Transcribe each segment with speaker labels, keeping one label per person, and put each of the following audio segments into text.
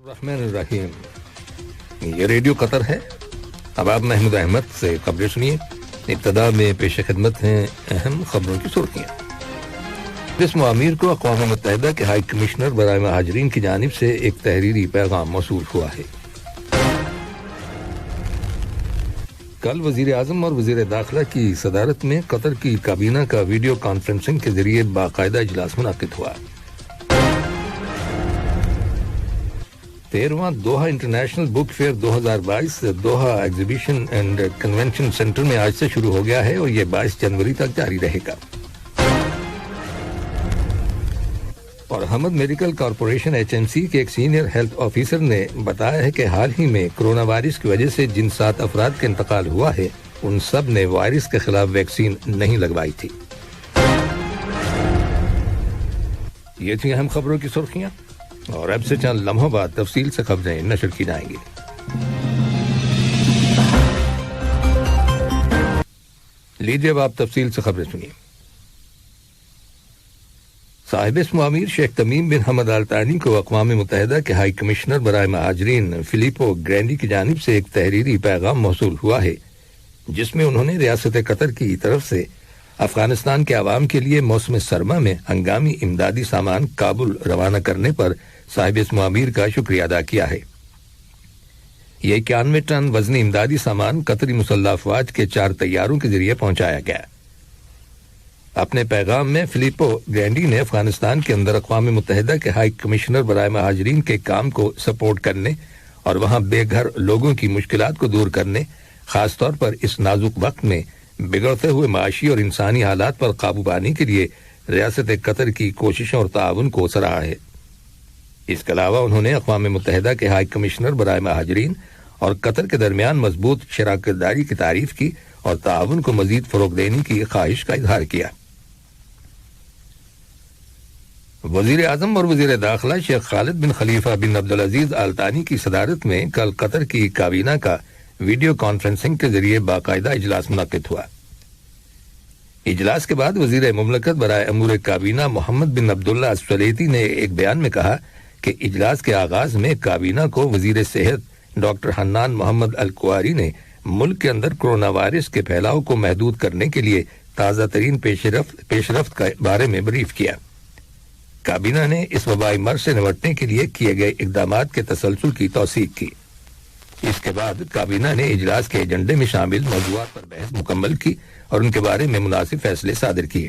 Speaker 1: الرحمن الرحیم، یہ ریڈیو قطر ہے۔ اب آپ محمود احمد سے خبریں سنیے۔ ابتدا میں پیش خدمت ہیں اہم خبروں کی سرخیاں۔ اس معامیر کو اقوام متحدہ کے ہائی کمشنر برائے مہاجرین کی جانب سے ایک تحریری پیغام موصول ہوا ہے۔ کل وزیر اعظم اور وزیر داخلہ کی صدارت میں قطر کی کابینہ کا ویڈیو کانفرنسنگ کے ذریعے باقاعدہ اجلاس منعقد ہوا۔ 13واں Doha international book fair 2022 Doha exhibition and convention centre میں آج سے شروع ہو گیا ہے اور یہ 22 جنوری تک جاری رہے گا۔ اور حمد میڈیکل کارپوریشن HMC کے ایک سینئر ہیلتھ آفیسر نے بتایا ہے کہ حال ہی میں کرونا وائرس کی وجہ سے جن 7 افراد کا انتقال ہوا ہے ان سب نے وائرس کے خلاف ویکسین نہیں لگوائی تھی۔ یہ تھی اہم خبروں کی سرخیاں، اور اب سے چند لمحوں بعد تفصیل سے خبریں نشر کی جائیں گی۔ لیجیے اب آپ تفصیل سے خبریں سنیے۔ صاحب اسم امیر شیخ تمیم بن حمد آل ثانی کو اقوام متحدہ کے ہائی کمشنر برائے مہاجرین فلیپو گرینڈی کی جانب سے ایک تحریری پیغام موصول ہوا ہے، جس میں انہوں نے ریاست قطر کی طرف سے افغانستان کے عوام کے لیے موسم سرما میں ہنگامی امدادی سامان کابل روانہ کرنے پر صاحب اسم امیر کا شکریہ ادا کیا ہے۔ یہ 91 ٹن وزنی امدادی سامان قطری مسلح افواج کے 4 طیاروں کے ذریعے پہنچایا گیا۔ اپنے پیغام میں فلیپو گرینڈی نے افغانستان کے اندر اقوام متحدہ کے ہائی کمشنر برائے مہاجرین کے کام کو سپورٹ کرنے اور وہاں بے گھر لوگوں کی مشکلات کو دور کرنے، خاص طور پر اس نازک وقت میں بگڑتے ہوئے معاشی اور انسانی حالات پر قابو پانے کے لیے ریاست قطر کی کوششوں اور تعاون کو سراہا ہے۔ اس کے علاوہ انہوں نے اقوام متحدہ کے ہائی کمشنر برائے مہاجرین اور قطر کے درمیان مضبوط شراکت داری کی تعریف کی اور تعاون کو مزید فروغ دینے کی خواہش کا اظہار کیا۔ وزیر اعظم اور وزیر داخلہ شیخ خالد بن خلیفہ بن عبدالعزیز آل ثانی کی صدارت میں کل قطر کی کابینہ کا ویڈیو کانفرنسنگ کے ذریعے باقاعدہ اجلاس منعقد ہوا۔ اجلاس کے بعد وزیر مملکت برائے امور کابینہ محمد بن عبداللہ السلیتی نے ایک بیان میں کہا کہ اجلاس کے آغاز میں کابینہ کو وزیر صحت ڈاکٹر حنان محمد الکواری نے ملک کے اندر کرونا وائرس کے پھیلاؤ کو محدود کرنے کے لیے تازہ ترین پیش رفت کے بارے میں بریف کیا۔ کابینہ نے اس وبائی مرض سے نمٹنے کے لیے کیے گئے اقدامات کے تسلسل کی توثیق کی۔ اس کے بعد کابینہ نے اجلاس کے ایجنڈے میں شامل موضوعات پر بحث مکمل کی اور ان کے بارے میں مناسب فیصلے صادر کیے۔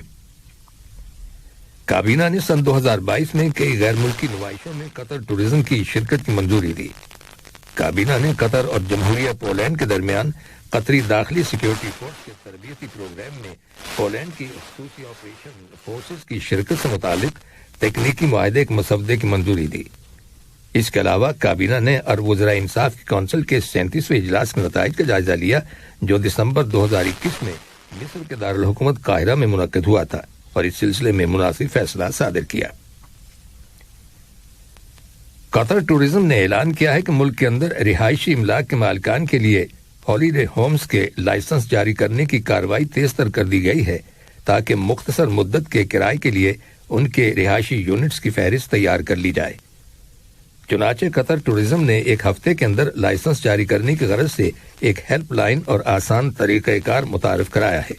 Speaker 1: کابینہ نے سن 2022 میں کئی غیر ملکی نمائشوں میں قطر ٹورزم کی شرکت کی منظوری دی۔ کابینہ نے قطر اور جمہوریہ پولینڈ کے درمیان قطری داخلی سیکیورٹی فورس کے تربیتی پروگرام میں پولینڈ کی خصوصی آپریشن فورسز کی شرکت سے متعلق تکنیکی معاہدے کے مسودے کی منظوری دی۔ اس کے علاوہ کابینہ نے عرب وزراء انصاف کی کونسل کے 37ویں اجلاس کے نتائج کا جائزہ لیا، جو دسمبر 2021 میں مصر کے دارالحکومت قاہرہ میں منعقد ہوا تھا، اور اس سلسلے میں مناسب فیصلہ صادر کیا۔ قطر ٹورزم نے اعلان کیا ہے کہ ملک کے اندر رہائشی املاک کے مالکان کے لیے ہالیڈے ہومز کے لائسنس جاری کرنے کی کارروائی تیز تر کر دی گئی ہے، تاکہ مختصر مدت کے کرائے کے لیے ان کے رہائشی یونٹس کی فہرست تیار کر لی جائے۔ چنانچہ قطر ٹورزم نے ایک ہفتے کے اندر لائسنس جاری کرنے کی غرض سے ایک ہیلپ لائن اور آسان طریقہ کار متعارف کرایا ہے۔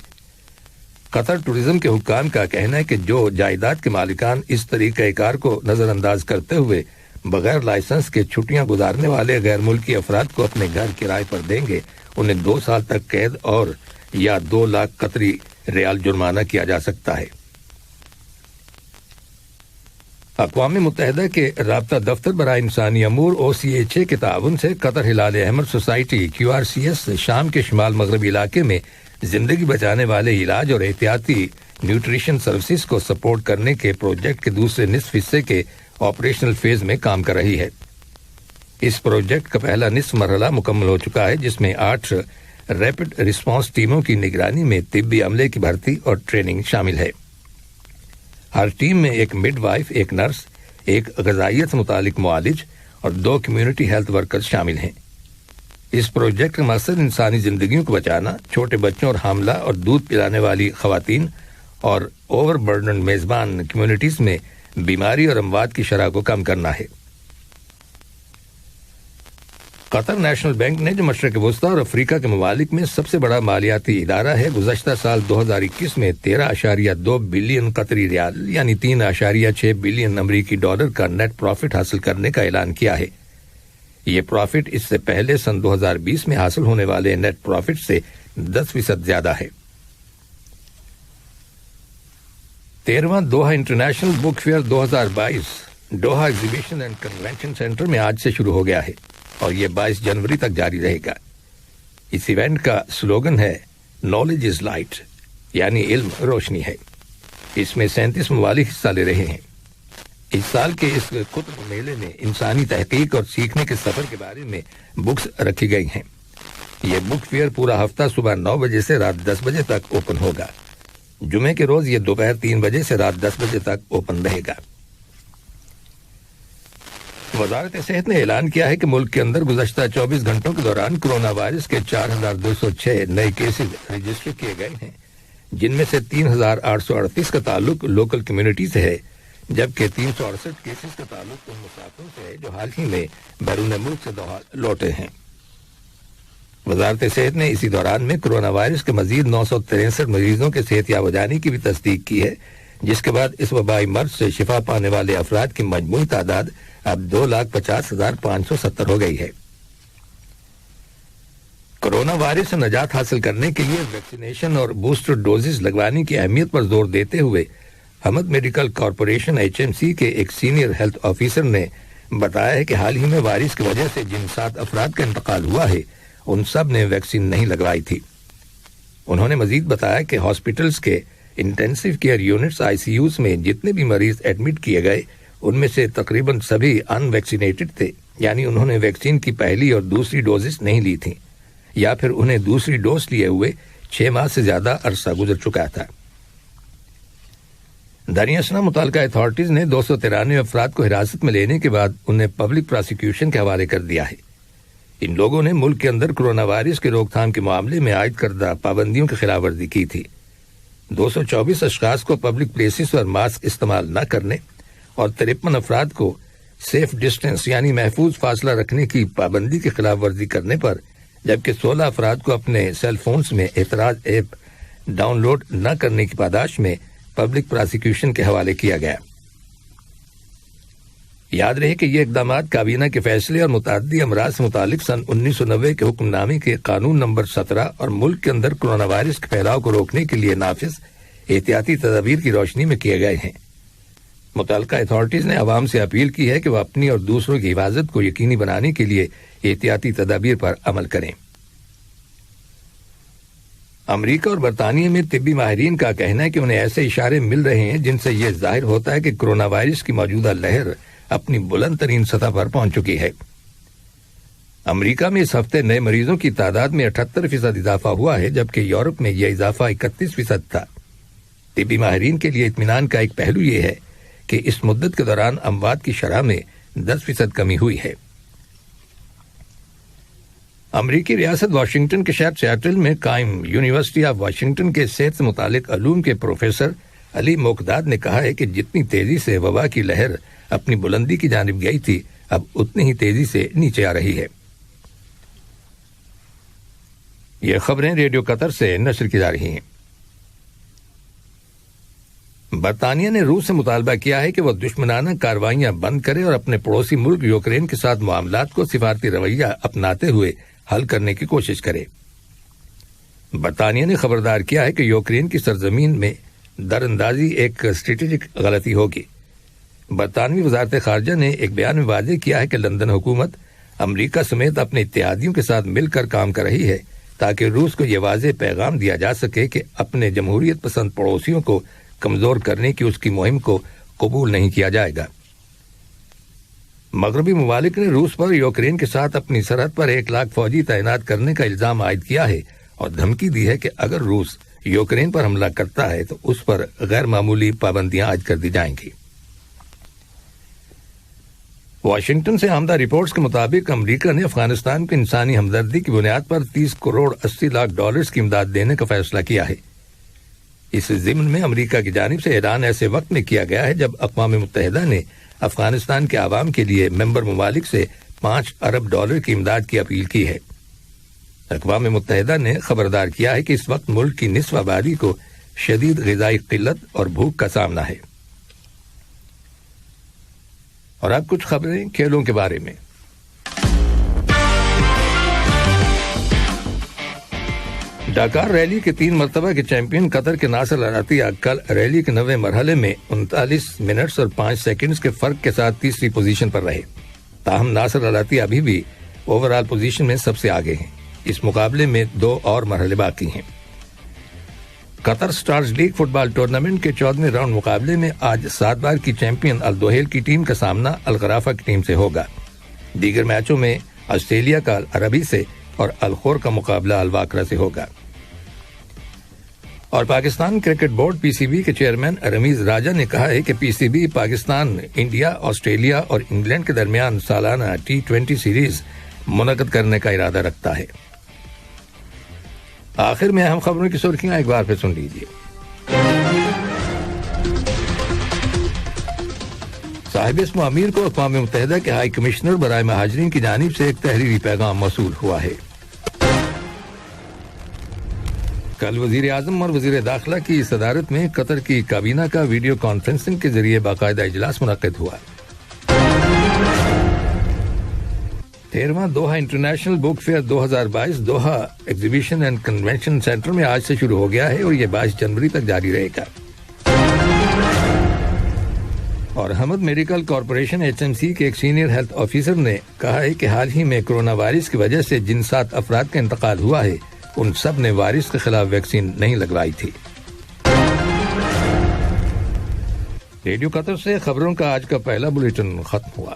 Speaker 1: قطر ٹورزم کے حکام کا کہنا ہے کہ جو جائیداد کے مالکان اس طریقہ کار کو نظر انداز کرتے ہوئے بغیر لائسنس کے چھٹیاں گزارنے والے غیر ملکی افراد کو اپنے گھر کرائے پر دیں گے، انہیں 2 سال تک قید اور یا 2 لاکھ قطری ریال جرمانہ کیا جا سکتا ہے۔ اقوام متحدہ کے رابطہ دفتر برائے انسانی امور OCHA کے تعاون سے قطر ہلال احمر سوسائٹی QRCS شام کے شمال مغربی علاقے میں زندگی بچانے والے علاج اور احتیاطی نیوٹریشن سروسز کو سپورٹ کرنے کے پروجیکٹ کے دوسرے نصف حصے کے آپریشنل فیز میں کام کر رہی ہے۔ اس پروجیکٹ کا پہلا نصف مرحلہ مکمل ہو چکا ہے، جس میں 8 ریپڈ رسپانس ٹیموں کی نگرانی میں طبی عملے کی بھرتی اور ٹریننگ شامل ہے۔ ہر ٹیم میں ایک مڈ وائف، ایک نرس، ایک غذائیت سے متعلق معالج اور 2 کمیونٹی ہیلتھ ورکرز شامل ہیں۔ اس پروجیکٹ کا مقصد انسانی زندگیوں کو بچانا، چھوٹے بچوں اور حاملہ اور دودھ پلانے والی خواتین اور اوور برڈن میزبان کمیونٹیز میں بیماری اور اموات کی شرح کو کم کرنا ہے۔ قطر نیشنل بینک نے جو مشرق وسطی اور افریقہ کے ممالک میں سب سے بڑا مالیاتی ادارہ ہے، گزشتہ سال 2021 میں 13.2 بلین قطری ریال یعنی 3.6 بلین امریکی ڈالر کا نیٹ پروفٹ حاصل کرنے کا اعلان کیا ہے۔ یہ پروفٹ اس سے پہلے سن 2020 میں حاصل ہونے والے نیٹ پروفٹ سے 10% زیادہ ہے۔ 13واں Doha international book fair 2022 Doha exhibition and convention centre میں آج سے شروع ہو گیا ہے اور یہ 22 جنوری تک جاری رہے گا۔ اس ایونٹ کا سلوگن ہے نالج از لائٹ یعنی علم روشنی ہے۔ اس میں 37 ممالک حصہ لے رہے ہیں۔ اس سال کے اس کتب میلے میں انسانی تحقیق اور سیکھنے کے سفر کے بارے میں بکس رکھی گئی ہیں۔ یہ بک فیئر پورا ہفتہ صبح 9 بجے سے رات 10 بجے تک اوپن ہوگا۔ جمعے کے روز یہ دوپہر 3 بجے سے رات 10 بجے تک اوپن رہے گا۔ وزارت صحت نے اعلان کیا ہے کہ ملک کے اندر گزشتہ 24 گھنٹوں کے دوران کرونا وائرس کے 4206 نئے کیسز رجسٹر کیے گئے ہیں، جن میں سے 3838 کا تعلق لوکل کمیونٹی سے ہے، جبکہ 368 کیسز کا تعلق ان مسافروں سے ہے جو حال ہی میں بیرون ملک سے دوحہ لوٹے ہیں۔ وزارت صحت نے اسی دوران میں کرونا وائرس کے مزید 963 مریضوں کے صحت یاب ہو جانے کی بھی تصدیق کی ہے، جس کے بعد اس وبائی مرض سے شفا پانے والے افراد کی مجموعی تعداد اب 2,50,570 ہو گئی ہے۔ کرونا وائرس سے نجات حاصل کرنے کے لیے ویکسینیشن اور بوسٹر ڈوزز لگوانے کی اہمیت پر زور دیتے ہوئے حمد میڈیکل کارپوریشن HMC کے ایک سینئر ہیلتھ آفیسر نے بتایا ہے کہ حال ہی میں وائرس کی وجہ سے جن 7 افراد کا انتقال ہوا ہے ان سب نے ویکسین نہیں لگوائی تھی۔ انہوں نے مزید بتایا کہ ہاسپٹلز کے انٹینسیو کیئر یونٹس ICUs میں جتنے بھی مریض ایڈمٹ کیے گئے ان میں سے تقریباً سبھی ان ویکسینیٹڈ تھے، یعنی انہوں نے ویکسین کی پہلی اور دوسری ڈوزز نہیں لی تھیں یا پھر انہیں دوسری ڈوز لیے ہوئے 6 ماہ سے زیادہ عرصہ گزر چکا تھا۔ دریں متعلقہ اتھارٹیز نے 293 افراد کو حراست میں لینے کے بعد انہیں پبلک پراسیکیوشن کے حوالے کر دیا ہے۔ ان لوگوں نے ملک کے اندر کرونا وائرس کی روک تھام کے معاملے میں عائد کردہ پابندیوں کی خلاف ورزی کی تھی۔ 224 اشخاص کو پبلک پلیسز پر ماسک استعمال نہ کرنے اور 53 افراد کو سیف ڈسٹینس یعنی محفوظ فاصلہ رکھنے کی پابندی کی خلاف ورزی کرنے پر، جبکہ 16 افراد کو اپنے سیل فونز میں اعتراض ایپ ڈاؤن لوڈ نہ کرنے کی پاداش میں پبلک پراسیکیوشن کے حوالے کیا گیا۔ یاد رہے کہ یہ اقدامات کابینہ کے فیصلے اور متعدی امراض سے متعلق سن 1990 کے حکم نامے کے قانون نمبر 17 اور ملک کے اندر کرونا وائرس کے پھیلاؤ کو روکنے کے لیے نافذ احتیاطی تدابیر کی روشنی میں کیے گئے ہیں۔ متعلقہ اتھارٹیز نے عوام سے اپیل کی ہے کہ وہ اپنی اور دوسروں کی حفاظت کو یقینی بنانے کے لیے احتیاطی تدابیر پر عمل کریں۔ امریکہ اور برطانیہ میں طبی ماہرین کا کہنا ہے کہ انہیں ایسے اشارے مل رہے ہیں جن سے یہ ظاہر ہوتا ہے کہ کرونا وائرس کی موجودہ لہر اپنی بلند ترین سطح پر پہنچ چکی ہے۔ امریکہ میں اس ہفتے نئے مریضوں کی تعداد میں 78% اضافہ ہوا ہے، جبکہ یورپ میں یہ اضافہ 31% تھا۔ طبی ماہرین کے لیے اطمینان کا ایک پہلو یہ ہے کہ اس مدت کے دوران اموات کی شرح میں 10% کمی ہوئی ہے۔ امریکی ریاست واشنگٹن کے شہر سیاٹل میں قائم یونیورسٹی آف واشنگٹن کے صحت سے متعلق علوم کے پروفیسر علی موقداد نے کہا ہے کہ جتنی تیزی سے وبا کی لہر اپنی بلندی کی جانب گئی تھی، اب اتنی ہی تیزی سے نیچے آ رہی ہے۔ یہ خبریں ریڈیو قطر سے نشر کی جا رہی ہیں۔ برطانیہ نے روس سے مطالبہ کیا ہے کہ وہ دشمنانہ کارروائیاں بند کرے اور اپنے پڑوسی ملک یوکرین کے ساتھ معاملات کو سفارتی رویہ اپناتے ہوئے حل کرنے کی کوشش کرے۔ برطانیہ نے خبردار کیا ہے کہ یوکرین کی سرزمین میں دراندازی ایک اسٹریٹجک غلطی ہوگی۔ برطانوی وزارت خارجہ نے ایک بیان میں واضح کیا ہے کہ لندن حکومت امریکہ سمیت اپنے اتحادیوں کے ساتھ مل کر کام کر رہی ہے تاکہ روس کو یہ واضح پیغام دیا جا سکے کہ اپنے جمہوریت پسند پڑوسیوں کو کمزور کرنے کی اس کی مہم کو قبول نہیں کیا جائے گا۔ مغربی ممالک نے روس پر یوکرین کے ساتھ اپنی سرحد پر 1,00,000 فوجی تعینات کرنے کا الزام عائد کیا ہے اور دھمکی دی ہے کہ اگر روس یوکرین پر حملہ کرتا ہے تو اس پر غیر معمولی پابندیاں عائد کر دی جائیں گی۔ واشنگٹن سے آمدہ رپورٹس کے مطابق امریکہ نے افغانستان کو انسانی ہمدردی کی بنیاد پر 30 کروڑ 80 لاکھ ڈالرز کی امداد دینے کا فیصلہ کیا ہے۔ اس ضمن میں امریکہ کی جانب سے اعلان ایسے وقت میں کیا گیا ہے جب اقوام متحدہ نے افغانستان کے عوام کے لیے ممبر ممالک سے $5 ارب کی امداد کی اپیل کی ہے۔ اقوام متحدہ نے خبردار کیا ہے کہ اس وقت ملک کی نصف آبادی کو شدید غذائی قلت اور بھوک کا سامنا ہے۔ اور اب کچھ خبریں کھیلوں کے بارے میں۔ ڈاکار ریلی کے 3 مرتبہ کے چیمپئن قطر کے ناصر العطیہ کل ریلی کے 9ویں مرحلے میں 39 منٹس اور 5 سیکنڈز کے فرق کے ساتھ تیسری پوزیشن پر رہے۔ تاہم ناصر العطیہ ابھی بھی اوور آل پوزیشن میں سب سے آگے ہیں۔ اس مقابلے میں 2 اور مرحلے باقی ہیں۔ قطر سٹارز لیگ فٹ بال ٹورنامنٹ کے 14ویں راؤنڈ مقابلے میں آج 7 بار کی چیمپئن الدوحیل کی ٹیم کا سامنا الغرافہ کی ٹیم سے ہوگا۔ دیگر میچوں میں آسٹریلیا کا العربی سے اور الخور کا مقابلہ الواقرہ سے ہوگا۔ اور پاکستان کرکٹ بورڈ PCB کے چیئرمین رمیز راجہ نے کہا ہے کہ PCB پاکستان، انڈیا، آسٹریلیا اور انگلینڈ کے درمیان سالانہ T20 سیریز منعقد کرنے کا ارادہ رکھتا ہے۔ آخر میں اہم خبروں کی سرخیاں ایک بار پھر سن لیجیے۔ صاحب اسم امیر کو اقوام متحدہ کے ہائی کمشنر برائے مہاجرین کی جانب سے ایک تحریری پیغام موصول ہوا ہے۔ کل وزیر اعظم اور وزیر داخلہ کی صدارت میں قطر کی کابینہ کا ویڈیو کانفرنسنگ کے ذریعے باقاعدہ اجلاس منعقد ہوا۔ 13واں Doha international book fair 2022 Doha exhibition and convention centre میں آج سے شروع ہو گیا ہے اور یہ 22 جنوری تک جاری رہے گا۔ اور حمد میڈیکل کارپوریشن HMC کے ایک سینئر ہیلتھ آفیسر نے کہا ہے کہ حال ہی میں کرونا وائرس کی وجہ سے جن 7 افراد کا انتقال ہوا ہے ان سب نے وائرس کے خلاف ویکسین نہیں لگوائی تھی۔ ریڈیو قطر سے خبروں کا آج کا پہلا بلیٹن ختم ہوا۔